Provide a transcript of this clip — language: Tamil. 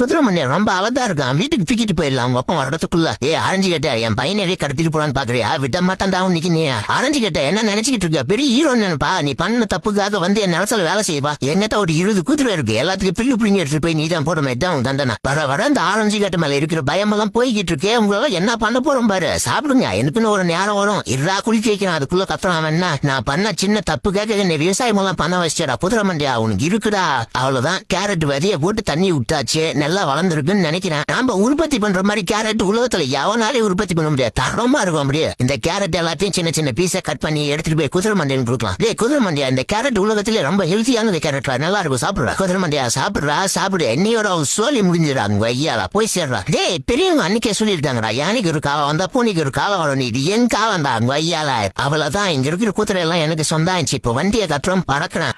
குதிரை மண்டே ரொம்ப அவதா இருக்கான். வீட்டுக்கு தூக்கிட்டு போயிடலாம் அப்ப வரதுக்குள்ள. ஆரஞ்சு கேட்ட என் பையனவே கடத்திட்டு போறான்னு பாக்குறியா? விட மாட்டான் தான் இன்னைக்கு. நீ ஆரஞ்சு கேட்ட என்ன நினைச்சுக்கிட்டு இருக்க? பெரிய ஹீரோ நினைப்பா? நீ பண்ண தப்புக்காக வந்து என் நிலத்துல வேலை செய்வா. என்னத்த ஒரு 20 குதிரை இருக்கு, எல்லாத்துக்கும் பில்லு பிடிங்க எடுத்துட்டு போய் நீ தான் போட மாதிரி தண்டனா. வர இந்த ஆரஞ்சு கேட்ட மேல இருக்கிற பயம் எல்லாம் போய்கிட்டு இருக்கே. உங்களால என்ன பண்ண போறோம் பாரு. சாப்பிடுங்க, எனக்குன்னு ஒரு நேரம் வரும். இருடா குளிக்க வைக்கிறேன், அதுக்குள்ள கத்துறான். என்ன நான் பண்ண சின்ன தப்புக்காக என்ன விவசாயம் எல்லாம் பண்ண வச்சிடா குதிரை மண்டியா. உனக்கு இருக்குடா. அவ்வளவுதான். கேரட் விதைய போட்டு தண்ணி விட்டாச்சு, நல்லா வளர்ந்துருக்குன்னு நினைக்கிறேன். நாம உற்பத்தி பண்ற மாதிரி கேரட் உலகத்துல எவனாலே உற்பத்தி பண்ண முடியாது. தரமா இருக்கும் அப்படியே. இந்த கேரட் எல்லாத்தையும் சின்ன சின்ன பீஸை கட் பண்ணி எடுத்துட்டு போய் குதிரை மண்டியன் கொடுக்கலாம். குதிரை மண்டியா, இந்த கேரட் உலகத்திலே ரொம்ப ஹெல்த்தியான கேரட், நல்லா இருக்கும். சாப்பிடுறா குதிரை மண்டியா, சாப்பிடுறா சாப்பிடு. என்னையோட சோழி முடிஞ்சிடாங்க ஐயாலா. போய் சேர்றா. பெரியவங்க அன்னைக்கே சொல்லியிருக்காங்கடா, யானைக்கு ஒரு காலம் வந்தா பூனைக்கு ஒரு காலம் வரும். இது என் காலம் தான் ஐயாலா. அவ்வளவுதான். இங்க இருக்கிற குதிரை எல்லாம் எனக்கு சொந்தாச்சு. இப்ப வண்டியை கட்டுறோம், பறக்கிறேன்.